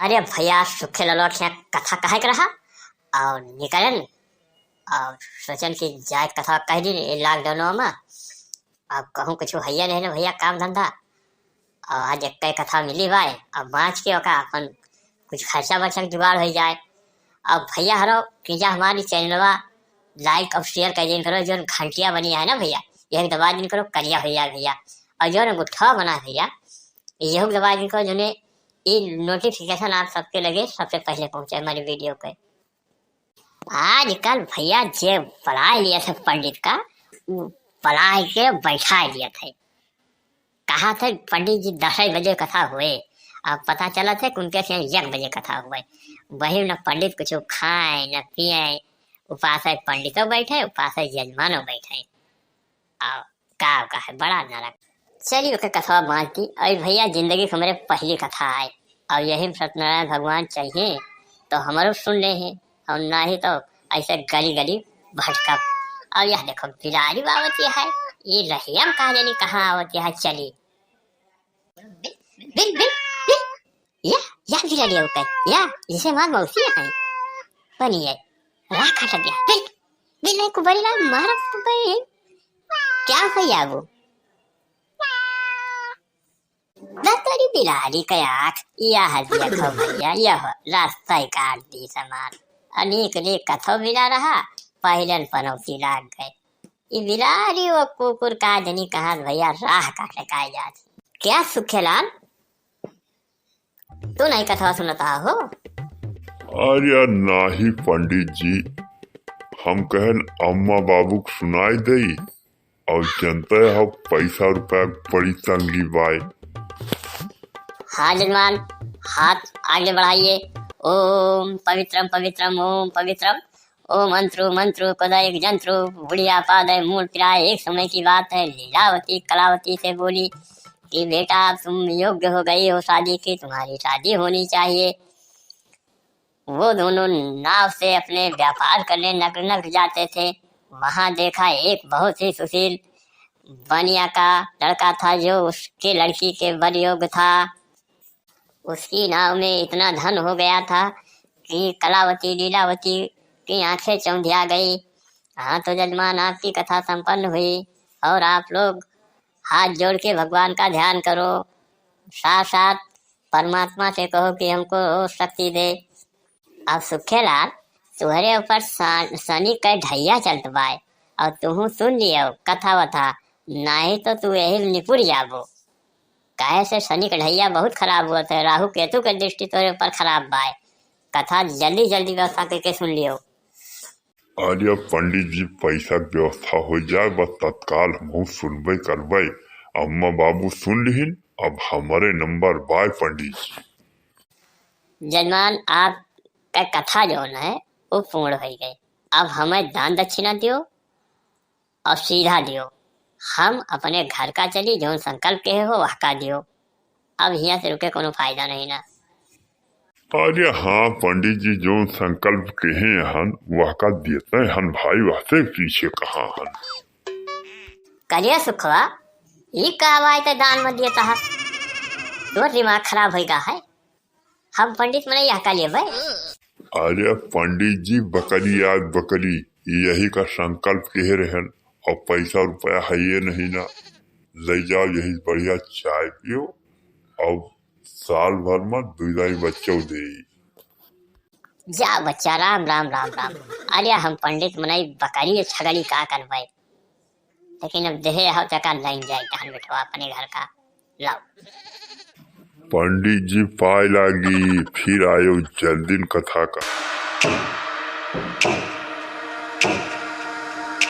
अरे भैया सुखे ललोट यहाँ कथा कहे के रहा और निकलन और सोचन की जाए कथा कह दी लॉकडाउन में। अब कहूँ कुछ हैया नहीं भैया काम धंधा और आज एक कथा मिली भाई अब बाँच के ओका अपन कुछ खर्चा वर्चा जुगाड़ हो जाए। अब भैया हरो कीजा हमारी चैनलवा लाइक और शेयर कर दिन करो। जो घंटिया बनी है ना भैया यह दबा दिन करो करिया भैया भैया और जो गुट्ठा बना भैया यह दबा दिन करो जो ये नोटिफिकेशन आप सबके लगे सबसे पहले पहुंचे हमारी वीडियो पे। आजकल भैया जे पढ़ाई लिया था पंडित का पढ़ाई के बैठा लिया थे। कहा थे पंडित जी 10 बजे कथा हुए अब पता चला थे उनके से 1 बजे कथा हुए। वही न पंडित कुछ खाए न पिए उपास पंडितों बैठे उपास यजमानों बैठे और का है बड़ा नरक। चलिए ओके कथा बांध दी। अरे भैया जिंदगी की हमारे पहली कथा है और यही सत्यनारायण भगवान चाहिए तो हमारो सुन ले हैं और ना ही तो ऐसे गली गली भटका। और यह देखो बिलारी आवती है ये रहियम कहा जानी कहाँ आवती है। चली बिल बिल बिल या बिलारी होकर या जिसे मार मौसी है बनिए राह काट दिया बिल बिल नहीं कुबरी ला मारा भाई क्या भैया वो तेरी बिलारी का आँख यह देखो भैया यह रास्ता ही काट दी समान अनेक ने कथो मिला रहा पहलन पनौती लाग गए। ये बिलारी वो कुकुर का जनी कहा भैया राह काट लगाए जाती। क्या सुखेलाल तू नहीं कथा सुनता हो? अरे नाही पंडित जी हम कहन अम्मा बाबू को सुनाई दई और जनता हो पैसा रुपया बड़ी तंगी बाई। हाँ जजमान हाथ आगे बढ़ाइए। ओम पवित्रम पवित्रम ओम पवित्रम ओ मंत्रो मंत्रो पदय जंत्रो बुढ़िया पादय मूल पिराय। एक समय की बात है लीलावती कलावती से बोली कि बेटा तुम योग्य हो गई हो शादी की तुम्हारी शादी होनी चाहिए। वो दोनों नाव से अपने व्यापार करने नगर जाते थे। वहां देखा एक बहुत ही सुशील बनिया का लड़का था जो उसके लड़की के वर योग्य था। उसकी नाव में इतना धन हो गया था कि कलावती लीलावती की आंखें चौंधिया गई। हाँ तो जजमान आपकी कथा संपन्न हुई और आप लोग हाथ जोड़ के भगवान का ध्यान करो साथ साथ परमात्मा से कहो कि हमको शक्ति दे। अब सुखेलाल तुम्हारे ऊपर शनि का ढैया चलत बाय और तुम सुन लियो कथा वथा नहीं तो तू यही निपुर जाबो। काहे से शनि का ढैया बहुत खराब हुआ था राहु केतु के दृष्टि तोरे ऊपर खराब बाय। कथा जल्दी जल्दी व्यवस्था करके सुन लियो। अरे पंडित जी पैसा की व्यवस्था हो जाए बस तत्काल हम सुनबे करबे। अम्मा बाबू सुन लिहिन अब हमारे नंबर बाय पंडित जी। जजमान आपका कथा जो है वो पूर्ण हो गई। अब हमें दान दक्षिणा दियो और सीधा दियो। हम अपने घर का चली जो संकल्प के हो वह का दियो। अब यहाँ से रुके कोनो फायदा नहीं ना। अरे हाँ पंडित जी जो संकल्प कहे हन वह का देते हन भाई वास्ते पीछे कहा हन। करिए सुखवा ये कहवाए तो दान मत दिया था तो दिमाग खराब होगा है। हम पंडित मने यह का लिए भाई। अरे पंडित जी बकरी आज बकरी यही का संकल्प कहे रहन और पैसा रुपया है ये नहीं ना। ले जाओ यही बढ़िया चाय पियो और साल भर में 2 बच्चों दे जा बच्चा राम राम राम राम। अरे हम पंडित मनाई बकरी छगड़ी का करवाए लेकिन अब देहे हो चका लाइन जाए कहां बैठवा अपने घर का लाओ। पंडित जी पाए लागी फिर आयो जल्दी कथा का।